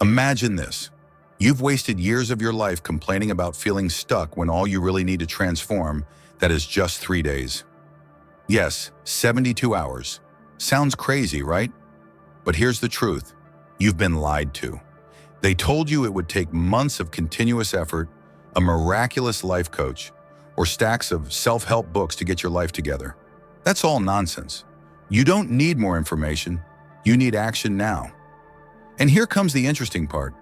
Imagine this. You've wasted years of your life complaining about feeling stuck when all you really need to transform, that is just 3 days. Yes, 72 hours. Sounds crazy, right? But here's the truth. You've been lied to. They told you it would take months of continuous effort, a miraculous life coach, or stacks of self-help books to get your life together. That's all nonsense. You don't need more information. You need action now. And here comes the interesting part.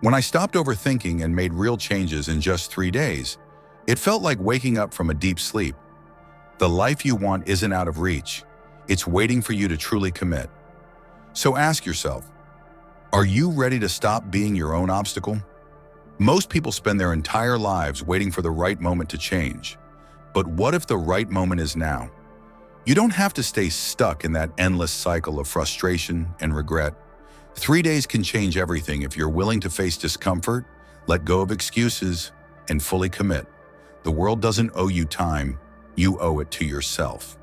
When I stopped overthinking and made real changes in just 3 days, it felt like waking up from a deep sleep. The life you want isn't out of reach. It's waiting for you to truly commit. So ask yourself, are you ready to stop being your own obstacle? Most people spend their entire lives waiting for the right moment to change. But what if the right moment is now? You don't have to stay stuck in that endless cycle of frustration and regret. 3 days can change everything if you're willing to face discomfort, let go of excuses, and fully commit. The world doesn't owe you time, you owe it to yourself.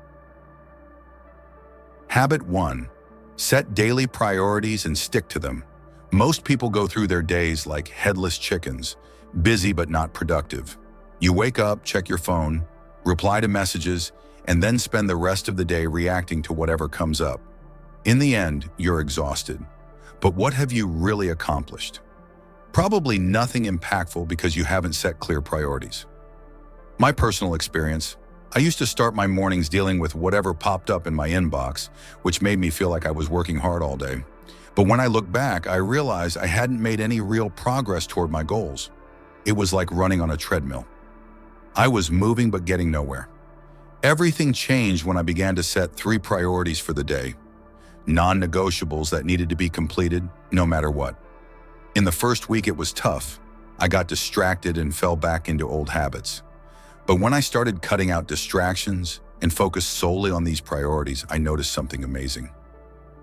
Habit 1. Set daily priorities and stick to them. Most people go through their days like headless chickens, busy but not productive. You wake up, check your phone, reply to messages, and then spend the rest of the day reacting to whatever comes up. In the end, you're exhausted. But what have you really accomplished? Probably nothing impactful because you haven't set clear priorities. My personal experience, I used to start my mornings dealing with whatever popped up in my inbox, which made me feel like I was working hard all day. But when I look back, I realized I hadn't made any real progress toward my goals. It was like running on a treadmill. I was moving but getting nowhere. Everything changed when I began to set 3 priorities for the day. Non-negotiables that needed to be completed no matter what. In the first week, it was tough. I got distracted and fell back into old habits. But when I started cutting out distractions and focused solely on these priorities, I noticed something amazing.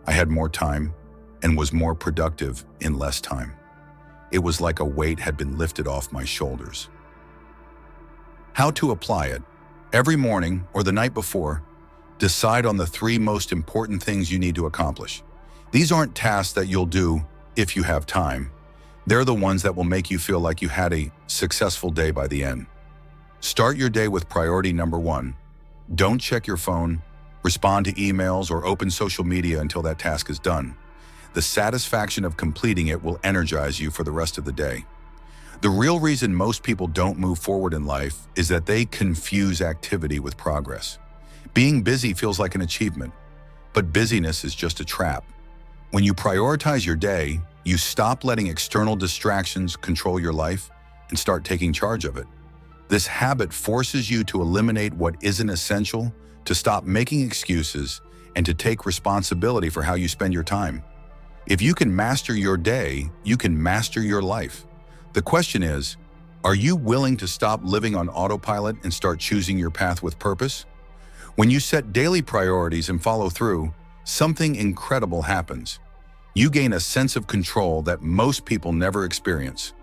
I had more time and was more productive in less time. It was like a weight had been lifted off my shoulders. How to apply it? Every morning or the night before, decide on the 3 most important things you need to accomplish. These aren't tasks that you'll do if you have time. They're the ones that will make you feel like you had a successful day by the end. Start your day with priority number 1. Don't check your phone, respond to emails, or open social media until that task is done. The satisfaction of completing it will energize you for the rest of the day. The real reason most people don't move forward in life is that they confuse activity with progress. Being busy feels like an achievement, but busyness is just a trap. When you prioritize your day, you stop letting external distractions control your life and start taking charge of it. This habit forces you to eliminate what isn't essential, to stop making excuses, and to take responsibility for how you spend your time. If you can master your day, you can master your life. The question is, are you willing to stop living on autopilot and start choosing your path with purpose? When you set daily priorities and follow through, something incredible happens. You gain a sense of control that most people never experience.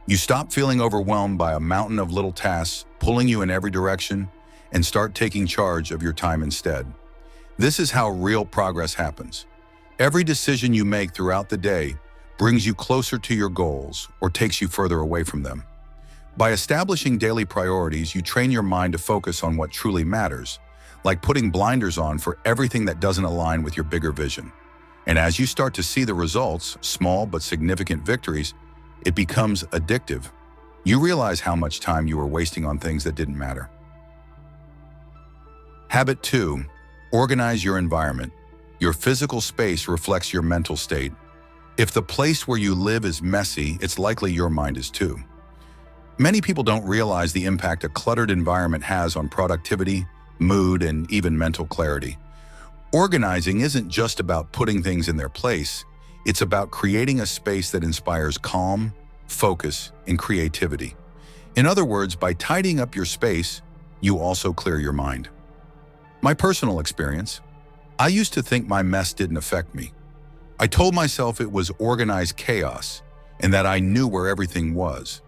You stop feeling overwhelmed by a mountain of little tasks pulling you in every direction and start taking charge of your time instead. This is how real progress happens. Every decision you make throughout the day brings you closer to your goals or takes you further away from them. By establishing daily priorities, you train your mind to focus on what truly matters, like putting blinders on for everything that doesn't align with your bigger vision. And as you start to see the results, small but significant victories, it becomes addictive. You realize how much time you were wasting on things that didn't matter. Habit 2. Organize your environment. Your physical space reflects your mental state. If the place where you live is messy, it's likely your mind is too. Many people don't realize the impact a cluttered environment has on productivity, mood, and even mental clarity. Organizing isn't just about putting things in their place. It's about creating a space that inspires calm, focus, and creativity. In other words, by tidying up your space, you also clear your mind. My personal experience, I used to think my mess didn't affect me. I told myself it was organized chaos and that I knew where everything was.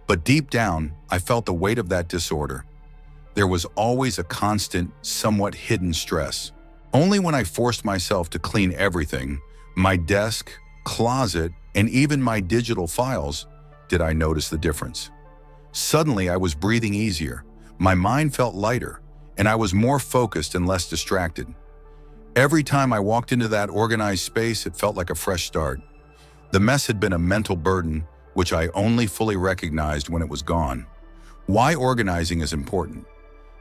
But deep down, I felt the weight of that disorder. There was always a constant, somewhat hidden stress. Only when I forced myself to clean everything, my desk, closet, and even my digital files did I notice the difference. Suddenly, I was breathing easier, my mind felt lighter, and I was more focused and less distracted. Every time I walked into that organized space, it felt like a fresh start. The mess had been a mental burden, which I only fully recognized when it was gone. Why organizing is important.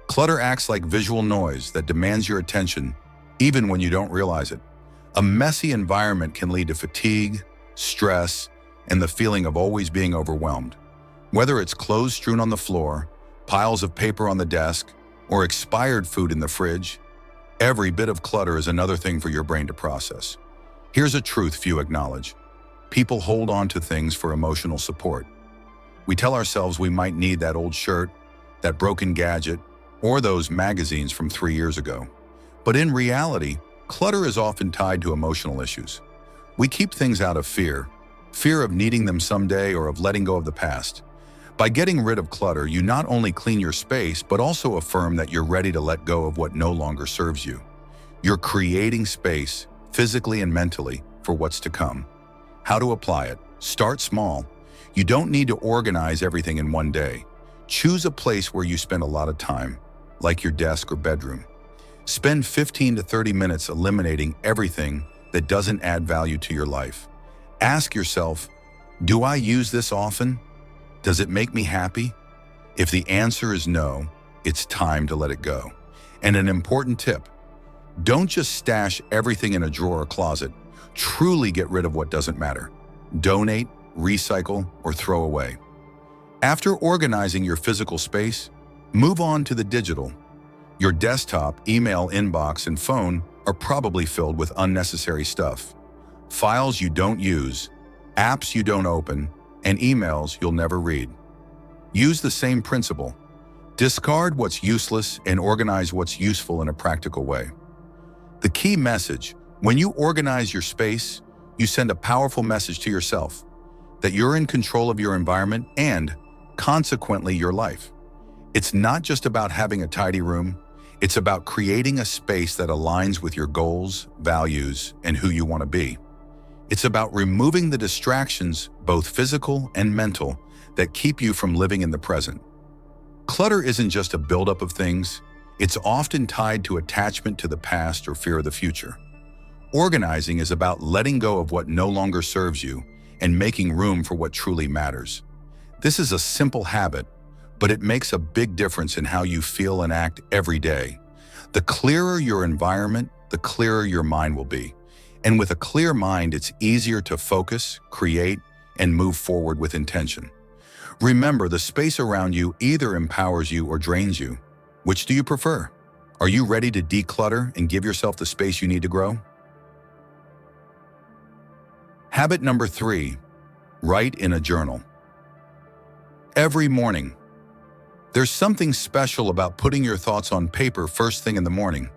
Clutter acts like visual noise that demands your attention, even when you don't realize it. A messy environment can lead to fatigue, stress, and the feeling of always being overwhelmed. Whether it's clothes strewn on the floor, piles of paper on the desk, or expired food in the fridge, every bit of clutter is another thing for your brain to process. Here's a truth few acknowledge. People hold on to things for emotional support. We tell ourselves we might need that old shirt, that broken gadget, or those magazines from 3 years ago. But in reality, clutter is often tied to emotional issues. We keep things out of fear of needing them someday or of letting go of the past. By getting rid of clutter, you not only clean your space, but also affirm that you're ready to let go of what no longer serves you. You're creating space, physically and mentally, for what's to come. How to apply it? Start small. You don't need to organize everything in one day. Choose a place where you spend a lot of time, like your desk or bedroom. Spend 15 to 30 minutes eliminating everything that doesn't add value to your life. Ask yourself, do I use this often? Does it make me happy? If the answer is no, it's time to let it go. And an important tip, don't just stash everything in a drawer or closet. Truly get rid of what doesn't matter. Donate, recycle, or throw away. After organizing your physical space, move on to the digital. Your desktop, email inbox, and phone are probably filled with unnecessary stuff. Files you don't use, apps you don't open, and emails you'll never read. Use the same principle. Discard what's useless and organize what's useful in a practical way. The key message: when you organize your space, you send a powerful message to yourself that you're in control of your environment and, consequently, your life. It's not just about having a tidy room, it's about creating a space that aligns with your goals, values, and who you want to be. It's about removing the distractions, both physical and mental, that keep you from living in the present. Clutter isn't just a buildup of things, it's often tied to attachment to the past or fear of the future. Organizing is about letting go of what no longer serves you and making room for what truly matters. This is a simple habit, but it makes a big difference in how you feel and act every day. The clearer your environment, the clearer your mind will be. And with a clear mind, it's easier to focus, create, and move forward with intention. Remember, the space around you either empowers you or drains you. Which do you prefer? Are you ready to declutter and give yourself the space you need to grow? Habit number 3, write in a journal. Every morning. There's something special about putting your thoughts on paper first thing in the morning.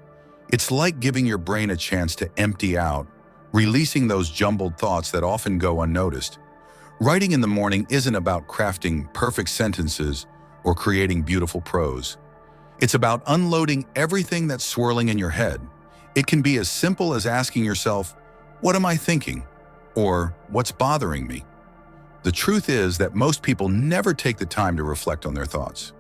It's like giving your brain a chance to empty out, releasing those jumbled thoughts that often go unnoticed. Writing in the morning isn't about crafting perfect sentences or creating beautiful prose. It's about unloading everything that's swirling in your head. It can be as simple as asking yourself, what am I thinking? Or what's bothering me? The truth is that most people never take the time to reflect on their thoughts.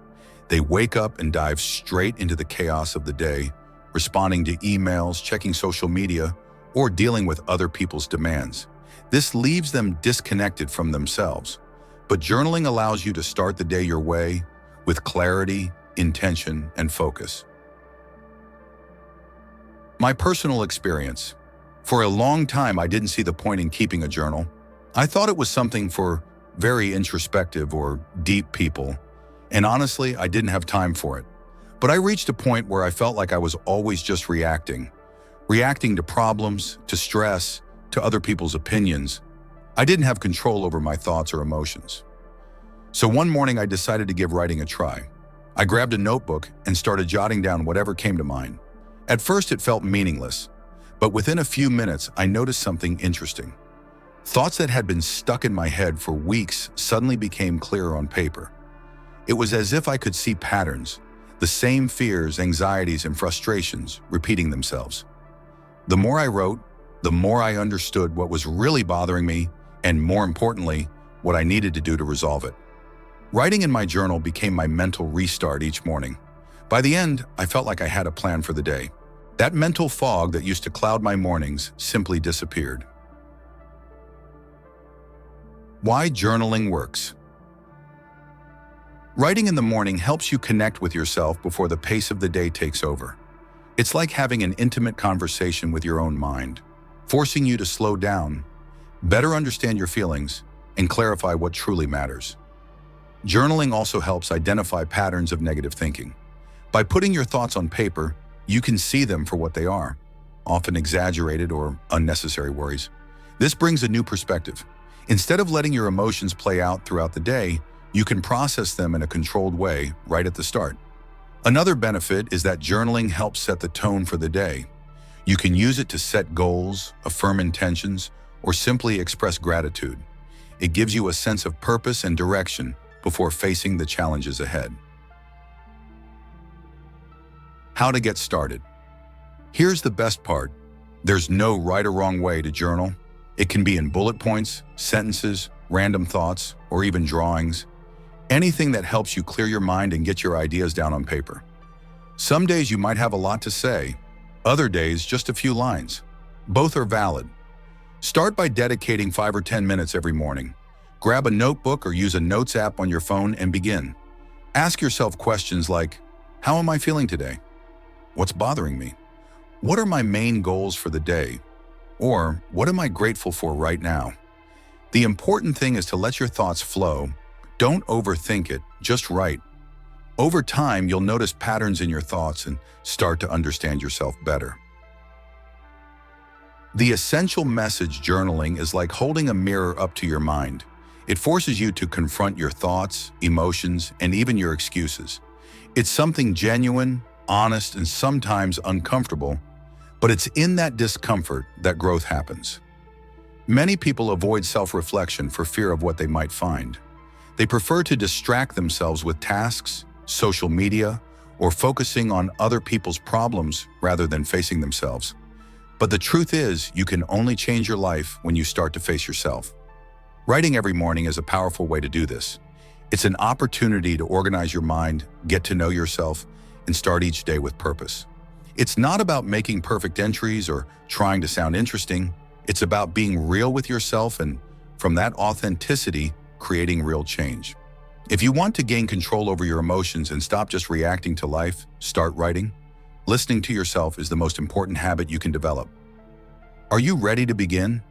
They wake up and dive straight into the chaos of the day, responding to emails, checking social media, or dealing with other people's demands. This leaves them disconnected from themselves. But journaling allows you to start the day your way, with clarity, intention, and focus. My personal experience. For a long time, I didn't see the point in keeping a journal. I thought it was something for very introspective or deep people, and honestly, I didn't have time for it. But I reached a point where I felt like I was always just reacting to problems, to stress, to other people's opinions. I didn't have control over my thoughts or emotions. So one morning I decided to give writing a try. I grabbed a notebook and started jotting down whatever came to mind. At first it felt meaningless, but within a few minutes I noticed something interesting. Thoughts that had been stuck in my head for weeks suddenly became clearer on paper. It was as if I could see patterns, the same fears, anxieties, and frustrations repeating themselves. The more I wrote, the more I understood what was really bothering me and, more importantly, what I needed to do to resolve it. Writing in my journal became my mental restart each morning. By the end, I felt like I had a plan for the day. That mental fog that used to cloud my mornings simply disappeared. Why journaling works. Writing in the morning helps you connect with yourself before the pace of the day takes over. It's like having an intimate conversation with your own mind, forcing you to slow down, better understand your feelings, and clarify what truly matters. Journaling also helps identify patterns of negative thinking. By putting your thoughts on paper, you can see them for what they are, often exaggerated or unnecessary worries. This brings a new perspective. Instead of letting your emotions play out throughout the day, you can process them in a controlled way right at the start. Another benefit is that journaling helps set the tone for the day. You can use it to set goals, affirm intentions, or simply express gratitude. It gives you a sense of purpose and direction before facing the challenges ahead. How to get started. Here's the best part. There's no right or wrong way to journal. It can be in bullet points, sentences, random thoughts, or even drawings. Anything that helps you clear your mind and get your ideas down on paper. Some days you might have a lot to say, other days just a few lines. Both are valid. Start by dedicating 5 or 10 minutes every morning. Grab a notebook or use a notes app on your phone and begin. Ask yourself questions like, how am I feeling today? What's bothering me? What are my main goals for the day? Or what am I grateful for right now? The important thing is to let your thoughts flow. Don't overthink it, just write. Over time, you'll notice patterns in your thoughts and start to understand yourself better. The essential message journaling is like holding a mirror up to your mind. It forces you to confront your thoughts, emotions, and even your excuses. It's something genuine, honest, and sometimes uncomfortable, but it's in that discomfort that growth happens. Many people avoid self-reflection for fear of what they might find. They prefer to distract themselves with tasks, social media, or focusing on other people's problems rather than facing themselves. But the truth is, you can only change your life when you start to face yourself. Writing every morning is a powerful way to do this. It's an opportunity to organize your mind, get to know yourself, and start each day with purpose. It's not about making perfect entries or trying to sound interesting. It's about being real with yourself and, from that authenticity, creating real change. If you want to gain control over your emotions and stop just reacting to life, start writing. Listening to yourself is the most important habit you can develop. Are you ready to begin?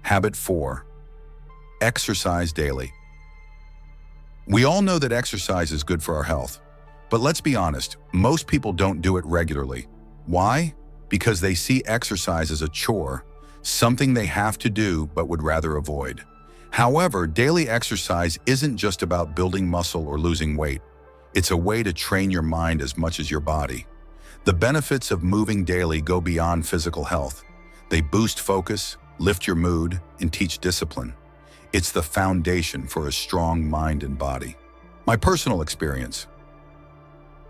Habit 4. Exercise daily. We all know that exercise is good for our health. But let's be honest, most people don't do it regularly. Why? Because they see exercise as a chore, something they have to do but would rather avoid. However, daily exercise isn't just about building muscle or losing weight. It's a way to train your mind as much as your body. The benefits of moving daily go beyond physical health. They boost focus, lift your mood, and teach discipline. It's the foundation for a strong mind and body. My personal experience.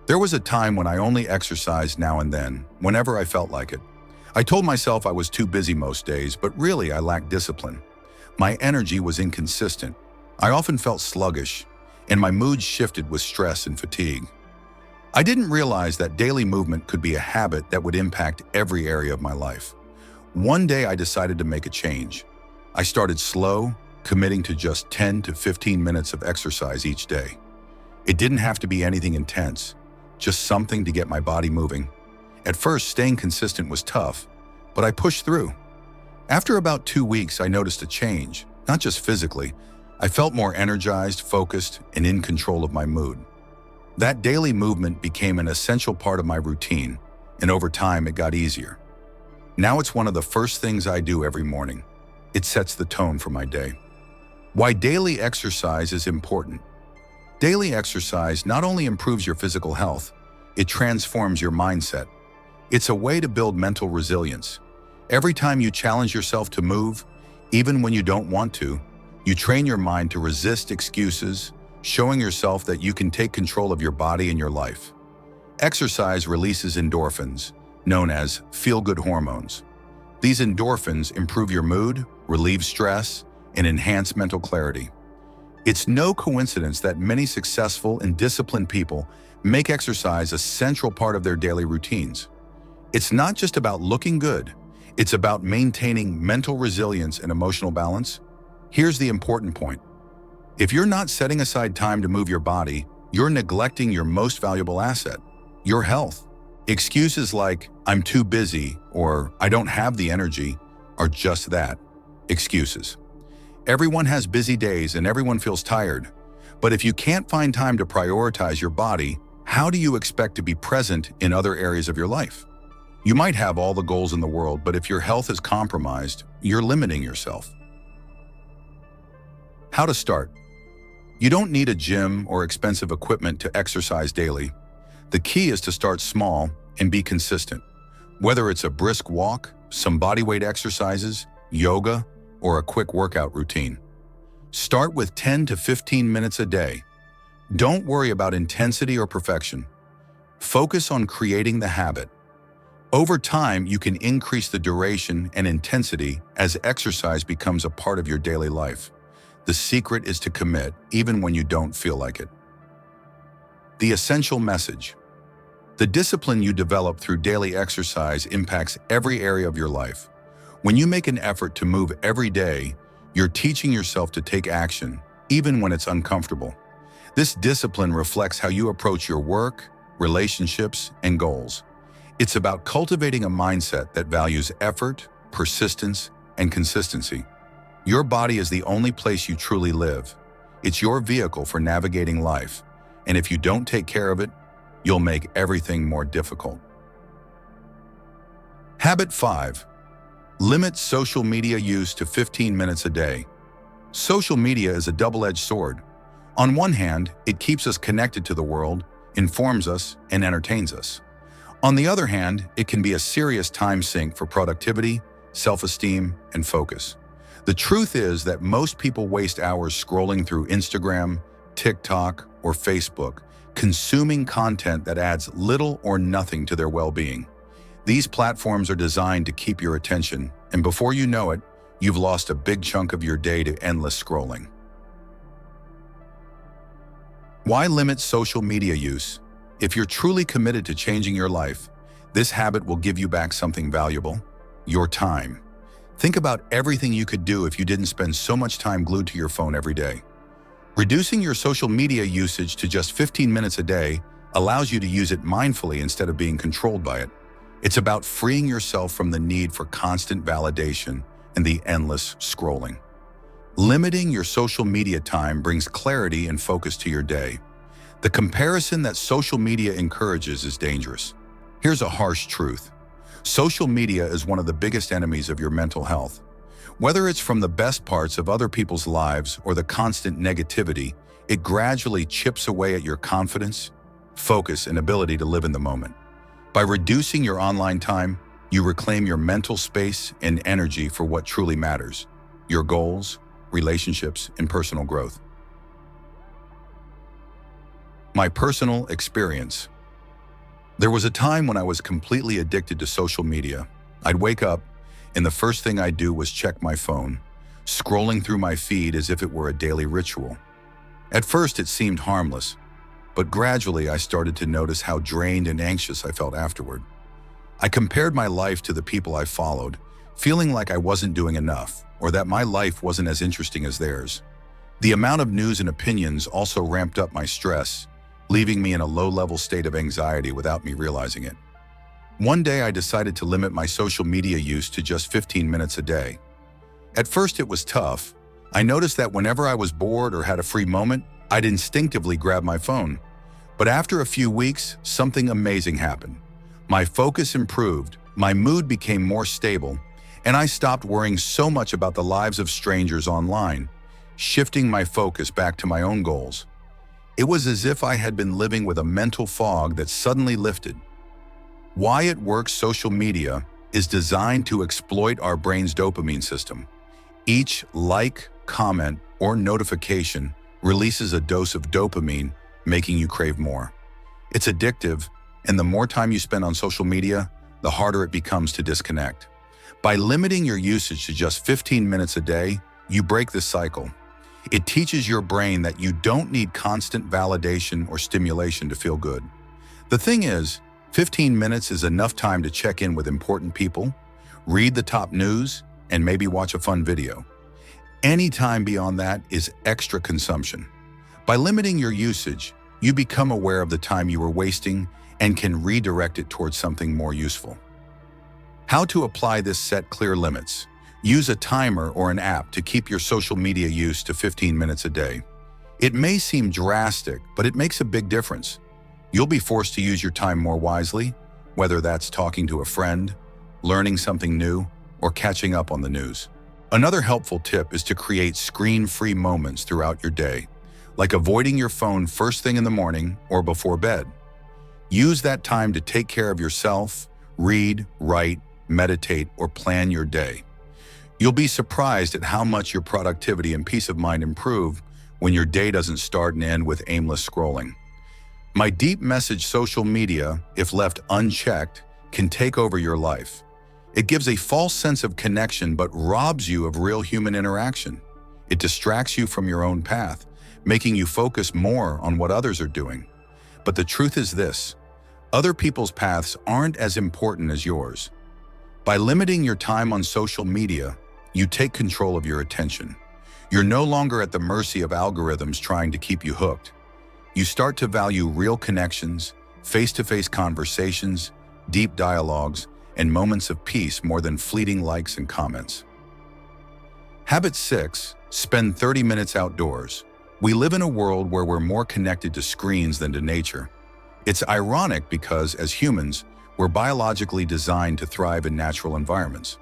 There was a time when I only exercised now and then, whenever I felt like it. I told myself I was too busy most days, but really I lacked discipline. My energy was inconsistent. I often felt sluggish, and my mood shifted with stress and fatigue. I didn't realize that daily movement could be a habit that would impact every area of my life. One day I decided to make a change. I started slow, committing to just 10 to 15 minutes of exercise each day. It didn't have to be anything intense, just something to get my body moving. At first, staying consistent was tough, but I pushed through. After about 2 weeks, I noticed a change, not just physically. I felt more energized, focused, and in control of my mood. That daily movement became an essential part of my routine, and over time it got easier. Now it's one of the first things I do every morning. It sets the tone for my day. Why daily exercise is important. Daily exercise not only improves your physical health, it transforms your mindset. It's a way to build mental resilience. Every time you challenge yourself to move, even when you don't want to, you train your mind to resist excuses, showing yourself that you can take control of your body and your life. Exercise releases endorphins, known as feel-good hormones. These endorphins improve your mood, relieve stress, and enhance mental clarity. It's no coincidence that many successful and disciplined people make exercise a central part of their daily routines. It's not just about looking good, it's about maintaining mental resilience and emotional balance. Here's the important point. If you're not setting aside time to move your body, you're neglecting your most valuable asset, your health. Excuses like, "I'm too busy," or "I don't have the energy," are just that, excuses. Everyone has busy days and everyone feels tired. But if you can't find time to prioritize your body, how do you expect to be present in other areas of your life? You might have all the goals in the world, but if your health is compromised, you're limiting yourself. How to start? You don't need a gym or expensive equipment to exercise daily. The key is to start small and be consistent. Whether it's a brisk walk, some bodyweight exercises, yoga, or a quick workout routine. Start with 10 to 15 minutes a day. Don't worry about intensity or perfection. Focus on creating the habit. Over time, you can increase the duration and intensity as exercise becomes a part of your daily life. The secret is to commit, even when you don't feel like it. The essential message. The discipline you develop through daily exercise impacts every area of your life. When you make an effort to move every day, you're teaching yourself to take action, even when it's uncomfortable. This discipline reflects how you approach your work, relationships, and goals. It's about cultivating a mindset that values effort, persistence, and consistency. Your body is the only place you truly live. It's your vehicle for navigating life, and if you don't take care of it, you'll make everything more difficult. Habit 5. Limit social media use to 15 minutes a day. Social media is a double-edged sword. On one hand, it keeps us connected to the world, informs us, and entertains us. On the other hand, it can be a serious time sink for productivity, self-esteem, and focus. The truth is that most people waste hours scrolling through Instagram, TikTok, or Facebook, consuming content that adds little or nothing to their well-being. These platforms are designed to keep your attention, and before you know it, you've lost a big chunk of your day to endless scrolling. Why limit social media use? If you're truly committed to changing your life, this habit will give you back something valuable: your time. Think about everything you could do if you didn't spend so much time glued to your phone every day. Reducing your social media usage to just 15 minutes a day allows you to use it mindfully instead of being controlled by it. It's about freeing yourself from the need for constant validation and the endless scrolling. Limiting your social media time brings clarity and focus to your day. The comparison that social media encourages is dangerous. Here's a harsh truth. Social media is one of the biggest enemies of your mental health. Whether it's from the best parts of other people's lives or the constant negativity, it gradually chips away at your confidence, focus, and ability to live in the moment. By reducing your online time, you reclaim your mental space and energy for what truly matters: your goals, relationships, and personal growth. My personal experience. There was a time when I was completely addicted to social media. I'd wake up, and the first thing I'd do was check my phone, scrolling through my feed as if it were a daily ritual. At first, it seemed harmless, but gradually I started to notice how drained and anxious I felt afterward. I compared my life to the people I followed, feeling like I wasn't doing enough, or that my life wasn't as interesting as theirs. The amount of news and opinions also ramped up my stress, leaving me in a low-level state of anxiety without me realizing it. One day I decided to limit my social media use to just 15 minutes a day. At first it was tough. I noticed that whenever I was bored or had a free moment, I'd instinctively grab my phone. But after a few weeks, something amazing happened. My focus improved, my mood became more stable, and I stopped worrying so much about the lives of strangers online, shifting my focus back to my own goals. It was as if I had been living with a mental fog that suddenly lifted. Why it works. Social media is designed to exploit our brain's dopamine system. Each like, comment, or notification releases a dose of dopamine, making you crave more. It's addictive, and the more time you spend on social media, the harder it becomes to disconnect. By limiting your usage to just 15 minutes a day, you break this cycle. It teaches your brain that you don't need constant validation or stimulation to feel good. The thing is, 15 minutes is enough time to check in with important people, read the top news, and maybe watch a fun video. Any time beyond that is extra consumption. By limiting your usage, you become aware of the time you are wasting and can redirect it towards something more useful. How to apply this: set clear limits. Use a timer or an app to keep your social media use to 15 minutes a day. It may seem drastic, but it makes a big difference. You'll be forced to use your time more wisely, whether that's talking to a friend, learning something new, or catching up on the news. Another helpful tip is to create screen-free moments throughout your day, like avoiding your phone first thing in the morning or before bed. Use that time to take care of yourself, read, write, meditate, or plan your day. You'll be surprised at how much your productivity and peace of mind improve when your day doesn't start and end with aimless scrolling. My deep message: social media, if left unchecked, can take over your life. It gives a false sense of connection but robs you of real human interaction. It distracts you from your own path, making you focus more on what others are doing. But the truth is this: other people's paths aren't as important as yours. By limiting your time on social media, you take control of your attention. You're no longer at the mercy of algorithms trying to keep you hooked. You start to value real connections, face-to-face conversations, deep dialogues, and moments of peace more than fleeting likes and comments. Habit 6. Spend 30 minutes outdoors. We live in a world where we're more connected to screens than to nature. It's ironic because, as humans, we're biologically designed to thrive in natural environments.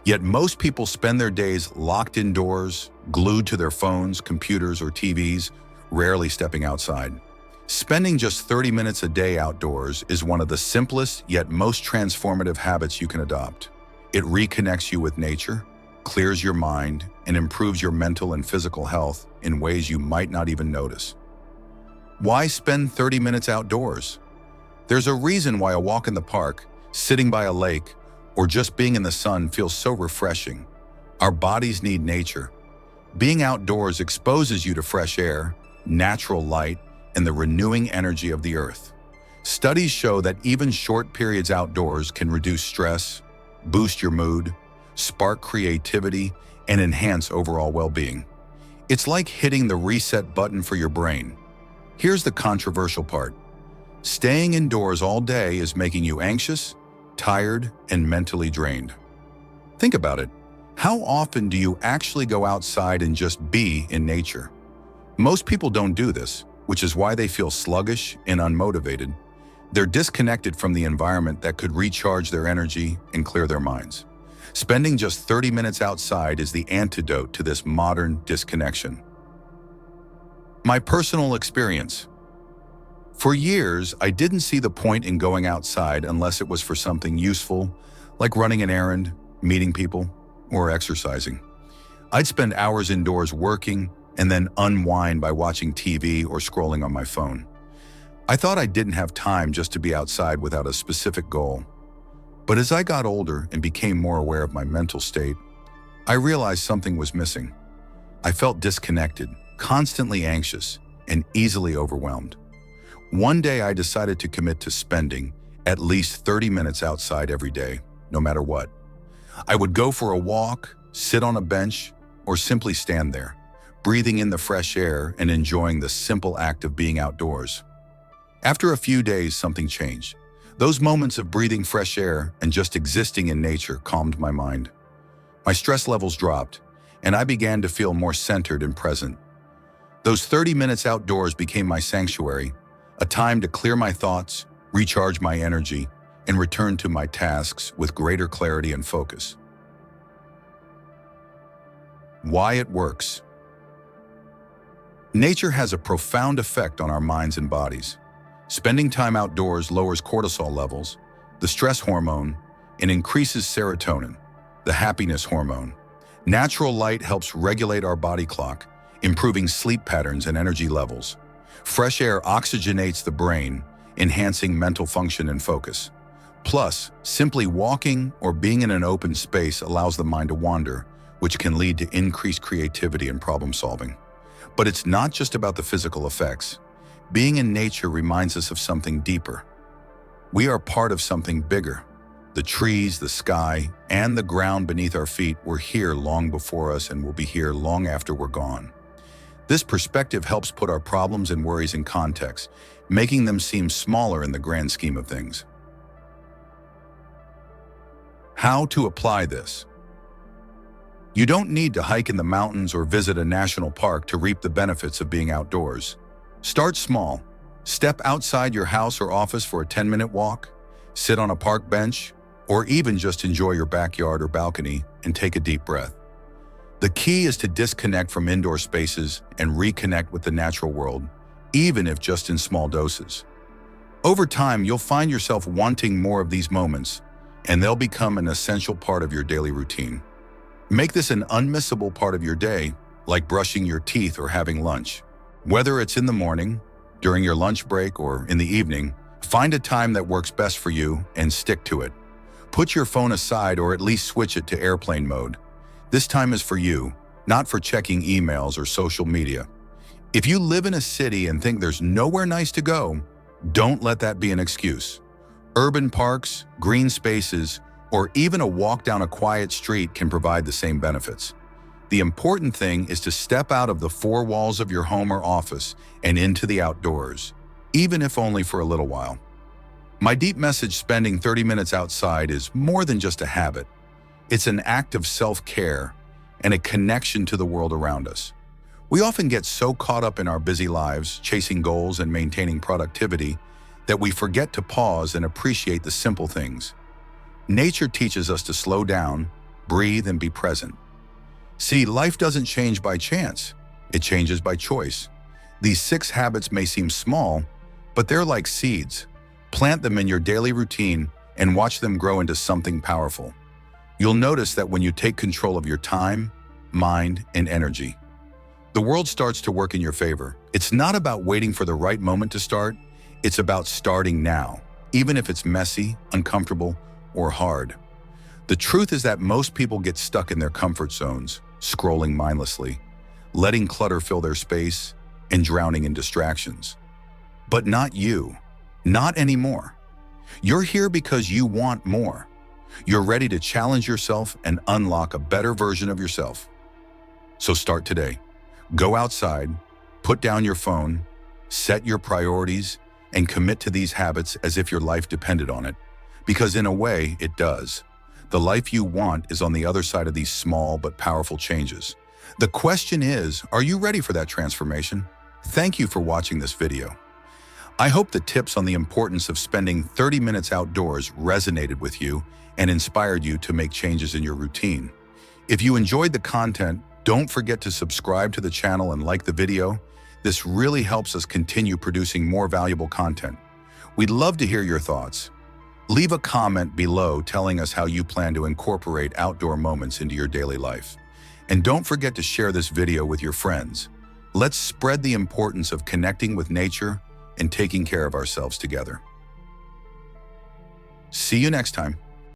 Yet most people spend their days locked indoors, glued to their phones, computers, or TVs, rarely stepping outside. Spending just 30 minutes a day outdoors is one of the simplest yet most transformative habits you can adopt. It reconnects you with nature, clears your mind, and improves your mental and physical health in ways you might not even notice. Why spend 30 minutes outdoors? There's a reason why a walk in the park, sitting by a lake, or just being in the sun feels so refreshing. Our bodies need nature. Being outdoors exposes you to fresh air, natural light, and the renewing energy of the earth. Studies show that even short periods outdoors can reduce stress, boost your mood, spark creativity, and enhance overall well-being. It's like hitting the reset button for your brain. Here's the controversial part: staying indoors all day is making you anxious, tired, and mentally drained. Think about it. How often do you actually go outside and just be in nature? Most people don't do this, which is why they feel sluggish and unmotivated. They're disconnected from the environment that could recharge their energy and clear their minds. Spending just 30 minutes outside is the antidote to this modern disconnection. My personal experience. For years, I didn't see the point in going outside unless it was for something useful, like running an errand, meeting people, or exercising. I'd spend hours indoors working and then unwind by watching TV or scrolling on my phone. I thought I didn't have time just to be outside without a specific goal. But as I got older and became more aware of my mental state, I realized something was missing. I felt disconnected, constantly anxious, and easily overwhelmed. One day I decided to commit to spending at least 30 minutes outside every day, no matter what. I would go for a walk, sit on a bench, or simply stand there, breathing in the fresh air and enjoying the simple act of being outdoors. After a few days, something changed. Those moments of breathing fresh air and just existing in nature calmed my mind. My stress levels dropped, and I began to feel more centered and present. Those 30 minutes outdoors became my sanctuary, a time to clear my thoughts, recharge my energy, and return to my tasks with greater clarity and focus. Why it works. Nature has a profound effect on our minds and bodies. Spending time outdoors lowers cortisol levels, the stress hormone, and increases serotonin, the happiness hormone. Natural light helps regulate our body clock, improving sleep patterns and energy levels. Fresh air oxygenates the brain, enhancing mental function and focus. Plus, simply walking or being in an open space allows the mind to wander, which can lead to increased creativity and problem solving. But it's not just about the physical effects. Being in nature reminds us of something deeper. We are part of something bigger. The trees, the sky, and the ground beneath our feet were here long before us and will be here long after we're gone. This perspective helps put our problems and worries in context, making them seem smaller in the grand scheme of things. How to apply this? You don't need to hike in the mountains or visit a national park to reap the benefits of being outdoors. Start small. Step outside your house or office for a 10-minute walk, sit on a park bench, or even just enjoy your backyard or balcony and take a deep breath. The key is to disconnect from indoor spaces and reconnect with the natural world, even if just in small doses. Over time, you'll find yourself wanting more of these moments, and they'll become an essential part of your daily routine. Make this an unmissable part of your day, like brushing your teeth or having lunch. Whether it's in the morning, during your lunch break, or in the evening, find a time that works best for you and stick to it. Put your phone aside or at least switch it to airplane mode. This time is for you, not for checking emails or social media. If you live in a city and think there's nowhere nice to go, don't let that be an excuse. Urban parks, green spaces, or even a walk down a quiet street can provide the same benefits. The important thing is to step out of the four walls of your home or office and into the outdoors, even if only for a little while. My deep message: spending 30 minutes outside is more than just a habit. It's an act of self-care and a connection to the world around us. We often get so caught up in our busy lives, chasing goals and maintaining productivity, that we forget to pause and appreciate the simple things. Nature teaches us to slow down, breathe, and be present. See, life doesn't change by chance. It changes by choice. These 6 habits may seem small, but they're like seeds. Plant them in your daily routine and watch them grow into something powerful. You'll notice that when you take control of your time, mind, and energy, the world starts to work in your favor. It's not about waiting for the right moment to start. It's about starting now, even if it's messy, uncomfortable, or hard. The truth is that most people get stuck in their comfort zones, scrolling mindlessly, letting clutter fill their space, and drowning in distractions. But not you. Not anymore. You're here because you want more. You're ready to challenge yourself and unlock a better version of yourself. So start today. Go outside, put down your phone, set your priorities, and commit to these habits as if your life depended on it. Because in a way, it does. The life you want is on the other side of these small but powerful changes. The question is, are you ready for that transformation? Thank you for watching this video. I hope the tips on the importance of spending 30 minutes outdoors resonated with you and inspired you to make changes in your routine. If you enjoyed the content, don't forget to subscribe to the channel and like the video. This really helps us continue producing more valuable content. We'd love to hear your thoughts. Leave a comment below telling us how you plan to incorporate outdoor moments into your daily life. And don't forget to share this video with your friends. Let's spread the importance of connecting with nature and taking care of ourselves together. See you next time.